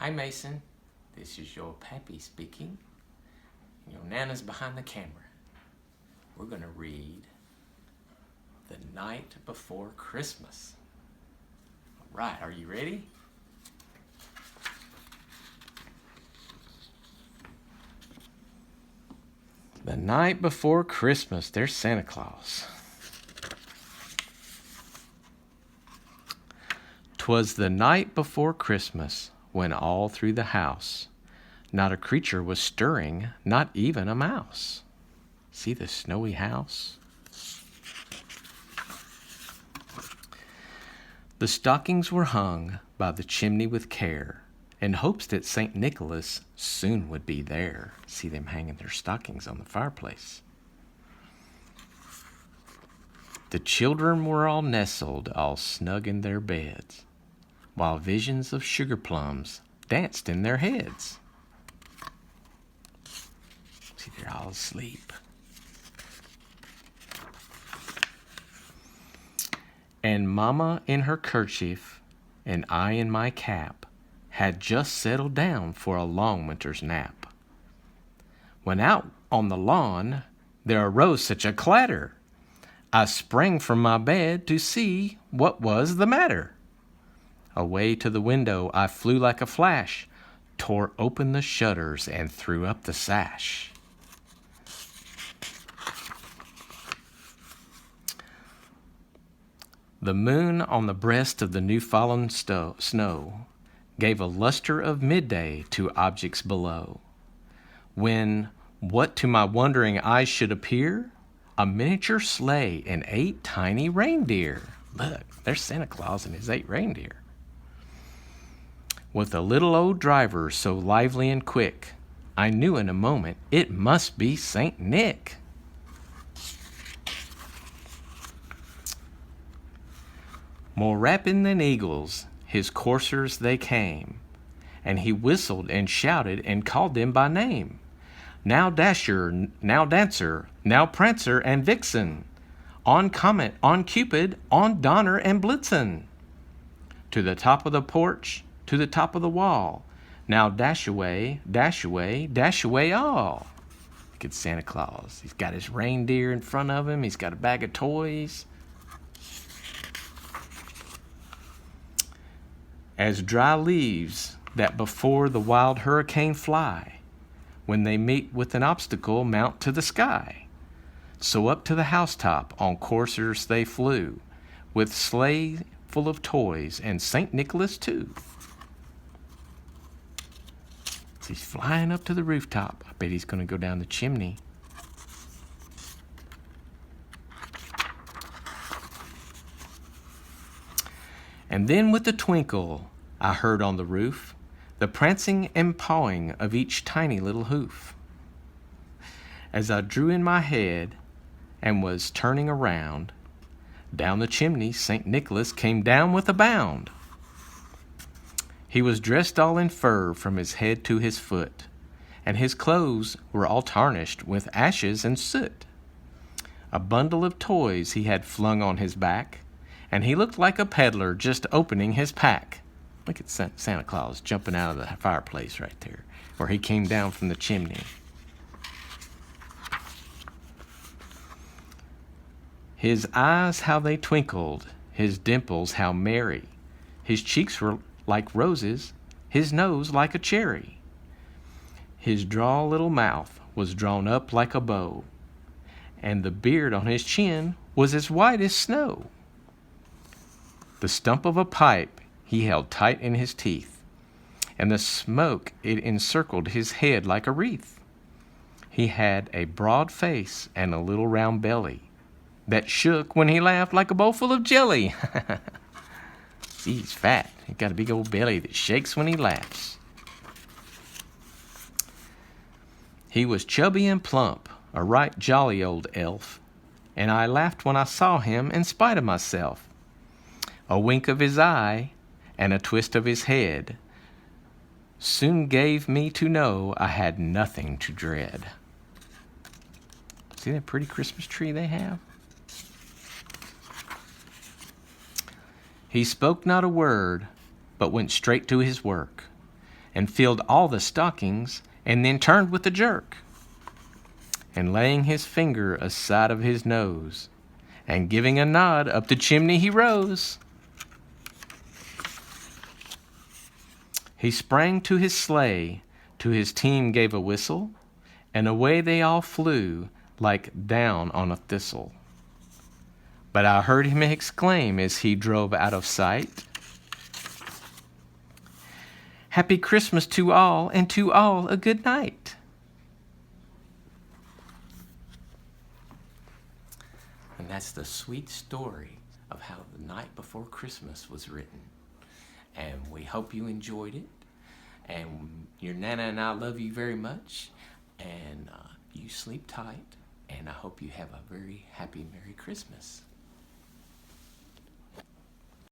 Hi, Mason. This is your Pappy speaking. Your Nana's behind the camera. We're going to read The Night Before Christmas. All right, are you ready? The night before Christmas. There's Santa Claus. 'Twas the night before Christmas, when all through the house not a creature was stirring, not even a mouse. See the snowy house? The stockings were hung by the chimney with care, in hopes that St. Nicholas soon would be there. See them hanging their stockings on the fireplace. The children were all nestled, all snug in their beds, while visions of sugar plums danced in their heads. See, they're all asleep. And Mama in her kerchief and I in my cap had just settled down for a long winter's nap, when out on the lawn there arose such a clatter. I sprang from my bed to see what was the matter. Away to the window I flew like a flash, tore open the shutters and threw up the sash. The moon on the breast of the new-fallen snow gave a luster of midday to objects below, when, what to my wondering eyes should appear, a miniature sleigh and 8 tiny reindeer. Look, there's Santa Claus and his 8 reindeer. With a little old driver so lively and quick, I knew in a moment it must be Saint Nick. More rapid than eagles, his coursers they came, and he whistled and shouted and called them by name. Now Dasher, now Dancer, now Prancer and Vixen, on Comet, on Cupid, on Donner and Blitzen. To the top of the porch, to the top of the wall, now dash away, dash away, dash away all. Look at Santa Claus. He's got his reindeer in front of him. He's got a bag of toys. As dry leaves that before the wild hurricane fly, when they meet with an obstacle mount to the sky, so up to the housetop on coursers they flew, with sleigh full of toys and St. Nicholas too. He's flying up to the rooftop. I bet he's going to go down the chimney. And then with a twinkle I heard on the roof the prancing and pawing of each tiny little hoof. As I drew in my head and was turning around, down the chimney St. Nicholas came down with a bound. He was dressed all in fur from his head to his foot, and his clothes were all tarnished with ashes and soot. A bundle of toys he had flung on his back, and he looked like a peddler just opening his pack. Look at Santa Claus jumping out of the fireplace right there, where he came down from the chimney. His eyes, how they twinkled, his dimples, how merry. His cheeks were like roses, his nose like a cherry. His droll little mouth was drawn up like a bow, and the beard on his chin was as white as snow. The stump of a pipe he held tight in his teeth, and the smoke it encircled his head like a wreath. He had a broad face and a little round belly that shook when he laughed like a bowl full of jelly. See, he's fat. He's got a big old belly that shakes when he laughs. He was chubby and plump, a right jolly old elf, and I laughed when I saw him in spite of myself. A wink of his eye and a twist of his head soon gave me to know I had nothing to dread. See that pretty Christmas tree they have? He spoke not a word, but went straight to his work, and filled all the stockings, and then turned with a jerk, and laying his finger aside of his nose, and giving a nod, up the chimney he rose. He sprang to his sleigh, to his team gave a whistle, and away they all flew like down on a thistle. But I heard him exclaim as he drove out of sight, "Happy Christmas to all, and to all a good night." And that's the sweet story of how the night before Christmas was written. And we hope you enjoyed it. And your Nana and I love you very much. And you sleep tight. And I hope you have a very happy Merry Christmas.